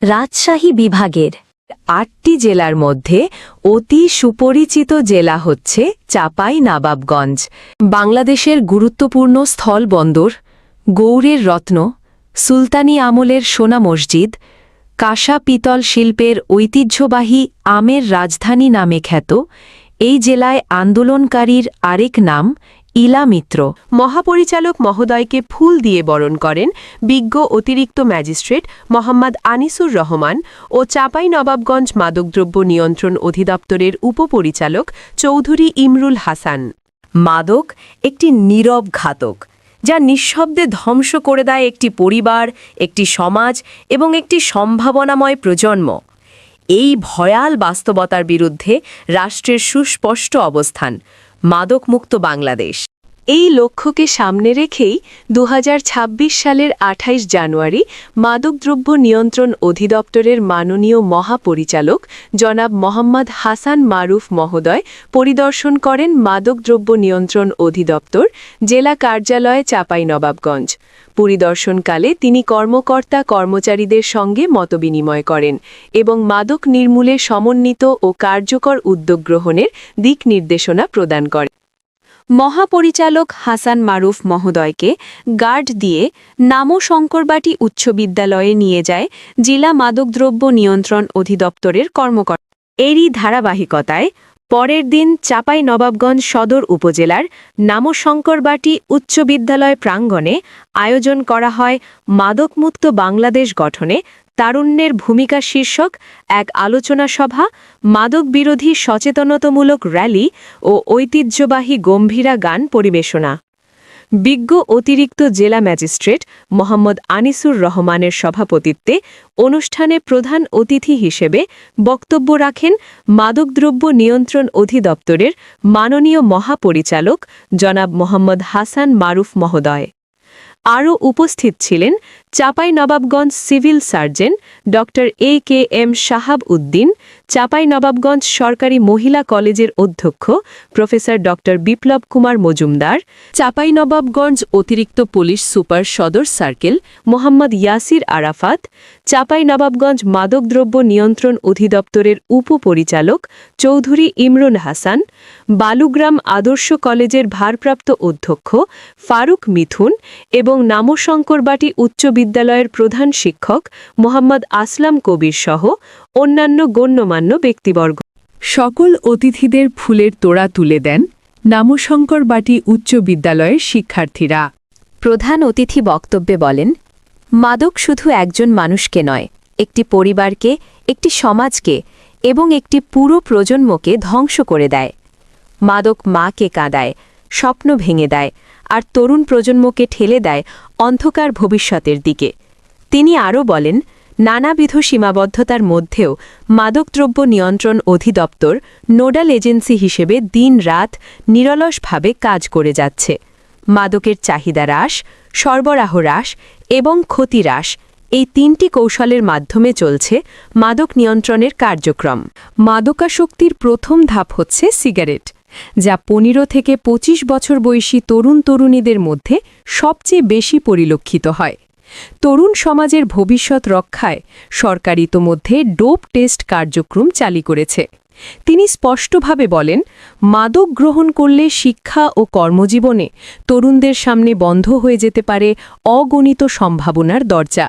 রাজশাহী বিভাগের ৮টি জেলার মধ্যে অতি সুপরিচিত জেলা হচ্ছে চাঁপাইনবাবগঞ্জ। বাংলাদেশের গুরুত্বপূর্ণ স্থলবন্দর, গৌড়ের রত্ন, সুলতানি আমলের সোনা মসজিদ, কাঁসা পিতল শিল্পের ঐতিহ্যবাহী আমের রাজধানী নামে খ্যাত এই জেলায় আন্দোলনকারীর আরেক নাম ইলা মিত্র। মহাপরিচালক মহোদয়কে ফুল দিয়ে বরণ করেন বিজ্ঞ অতিরিক্ত ম্যাজিস্ট্রেট মোহাম্মদ আনিসুর রহমান ও চাঁপাইনবাবগঞ্জ মাদকদ্রব্য নিয়ন্ত্রণ অধিদপ্তরের উপপরিচালক চৌধুরী ইমরুল হাসান। মাদক একটি নীরব ঘাতক, যা নিঃশব্দে ধ্বংস করে দেয় একটি পরিবার, একটি সমাজ এবং একটি সম্ভাবনাময় প্রজন্ম। এই ভয়াল বাস্তবতার বিরুদ্ধে রাষ্ট্রের সুস্পষ্ট অবস্থান মাদকমুক্ত বাংলাদেশ। এই লক্ষ্যকে সামনে রেখেই ২০২৬ সালের ২৮ জানুয়ারি মাদকদ্রব্য নিয়ন্ত্রণ অধিদপ্তরের মাননীয় মহাপরিচালক জনাব মোহাম্মদ হাসান মারুফ মহোদয় পরিদর্শন করেন মাদকদ্রব্য নিয়ন্ত্রণ অধিদপ্তর জেলা কার্যালয়ে চাঁপাইনবাবগঞ্জ। পরিদর্শনকালে তিনি কর্মকর্তা কর্মচারীদের সঙ্গে মতবিনিময় করেন এবং মাদক নির্মূলে সমন্বিত ও কার্যকর উদ্যোগ গ্রহণের দিক নির্দেশনা প্রদান করেন। মহাপরিচালক হাসান মারুফ মহোদয়কে গার্ড দিয়ে নামো শঙ্করবাটি উচ্চ বিদ্যালয়ে নিয়ে যায় জেলা মাদকদ্রব্য নিয়ন্ত্রণ অধিদপ্তরের কর্মকর্তা। এরই ধারাবাহিকতায় পরের দিন চাঁপাইনবাবগঞ্জ সদর উপজেলার নামো শঙ্করবাটি উচ্চ বিদ্যালয় প্রাঙ্গণে আয়োজন করা হয় মাদকমুক্ত বাংলাদেশ গঠনে তারুণ্যের ভূমিকা শীর্ষক এক আলোচনা সভা, মাদক বিরোধী সচেতনতামূলক র্যালি ও ঐতিহ্যবাহী গম্ভীরা গান পরিবেশনা। বিজ্ঞ অতিরিক্ত জেলা ম্যাজিস্ট্রেট মোহাম্মদ আনিসুর রহমানের সভাপতিত্বে অনুষ্ঠানে প্রধান অতিথি হিসেবে বক্তব্য রাখেন মাদকদ্রব্য নিয়ন্ত্রণ অধিদপ্তরের মাননীয় মহাপরিচালক জনাব মোহাম্মদ হাসান মারুফ মহোদয়। আরও উপস্থিত ছিলেন চাঁপাইনবাবগঞ্জ সিভিল সার্জন ড.এ.কে.এম. শাহাব উদ্দিন, চাঁপাইনবাবগঞ্জ সরকারি মহিলা কলেজের অধ্যক্ষ প্রফেসর ড. বিপ্লব কুমার মজুমদার, চাঁপাইনবাবগঞ্জ অতিরিক্ত পুলিশ সুপার সদর সার্কেল মোহাম্মদ ইয়াসির আরাফাত, চাঁপাইনবাবগঞ্জ মাদকদ্রব্য নিয়ন্ত্রণ অধিদপ্তরের উপপরিচালক চৌধুরী ইমরুল হাসান, বালুগ্রাম আদর্শ কলেজের ভারপ্রাপ্ত অধ্যক্ষ ফারুক মিথুন এবং নামো শঙ্করবাটি উচ্চ বিদ্যালয়ের প্রধান শিক্ষক মোহাম্মদ আসলাম কবির সহ অন্যান্য গণ্যমান্য ব্যক্তিবর্গ। সকল অতিথিদের ফুলের তোড়া তুলে দেন নামো শঙ্করবাটি উচ্চ বিদ্যালয়ের শিক্ষার্থীরা। প্রধান অতিথি বক্তব্যে বলেন, মাদক শুধু একজন মানুষকে নয়, একটি পরিবারকে, একটি সমাজকে এবং একটি পুরো প্রজন্মকে ধ্বংস করে দেয়। মাদক মাকে কাঁদায়, স্বপ্ন ভেঙে দেয় আর তরুণ প্রজন্মকে ঠেলে দেয় অন্ধকার ভবিষ্যতের দিকে। তিনি আরও বলেন, নানাবিধ সীমাবদ্ধতার মধ্যেও মাদকদ্রব্য নিয়ন্ত্রণ অধিদপ্তর নোডাল এজেন্সি হিসেবে দিন-রাত নিরলসভাবে কাজ করে যাচ্ছে। মাদকের চাহিদা হ্রাস, সরবরাহ হ্রাস এবং ক্ষতি হ্রাস, এই তিনটি কৌশলের মাধ্যমে চলছে মাদক নিয়ন্ত্রণের কার্যক্রম। মাদকাসক্তির প্রথম ধাপ হচ্ছে সিগারেট, যা ১৫ থেকে ২৫ বছর বয়সী তরুণ তরুণীদের মধ্যে সবচেয়ে বেশি পরিলক্ষিত হয়। তরুণ সমাজের ভবিষ্যৎ রক্ষায় সরকার ইতোমধ্যে ডোপ টেস্ট কার্যক্রম চালু করেছে। তিনি স্পষ্টভাবে বলেন, মাদক গ্রহণ করলে শিক্ষা ও কর্মজীবনে তরুণদের সামনে বন্ধ হয়ে যেতে পারে অগণিত সম্ভাবনার দরজা।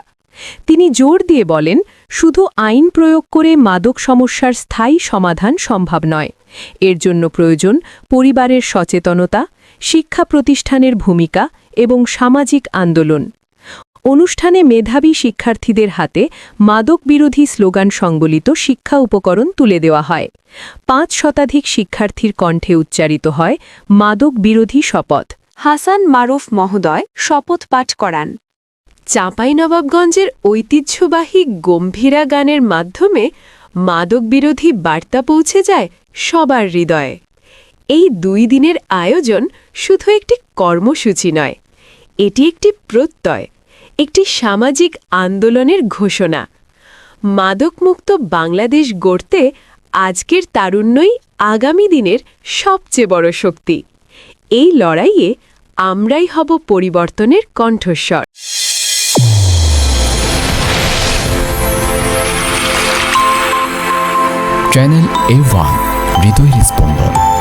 তিনি জোর দিয়ে বলেন, শুধু আইন প্রয়োগ করে মাদক সমস্যার স্থায়ী সমাধান সম্ভব নয়। এর জন্য প্রয়োজন পরিবারের সচেতনতা, শিক্ষা প্রতিষ্ঠানের ভূমিকা এবং সামাজিক আন্দোলন। অনুষ্ঠানে মেধাবী শিক্ষার্থীদের হাতে মাদক বিরোধী স্লোগান সংবলিত শিক্ষা উপকরণ তুলে দেওয়া হয়। ৫ শতাধিক শিক্ষার্থীর কণ্ঠে উচ্চারিত হয় মাদক বিরোধী শপথ। হাসান মারুফ মহোদয় শপথ পাঠ করান। চাঁপাইনবাবগঞ্জের ঐতিহ্যবাহী গম্ভীরা গানের মাধ্যমে মাদক বিরোধী বার্তা পৌঁছে যায় সবার হৃদয়ে। এই ২ দিনের আয়োজন শুধু একটি কর্মসূচি নয়, এটি একটি প্রত্যয়, একটি সামাজিক আন্দোলনের ঘোষণা। মাদকমুক্ত বাংলাদেশ গড়তে আজকের তারুণ্যই আগামী দিনের সবচেয়ে বড় শক্তি। এই লড়াইয়ে আমরাই হব পরিবর্তনের কণ্ঠস্বর। চ্যানেল A1 হৃদয়ের স্পন্দন।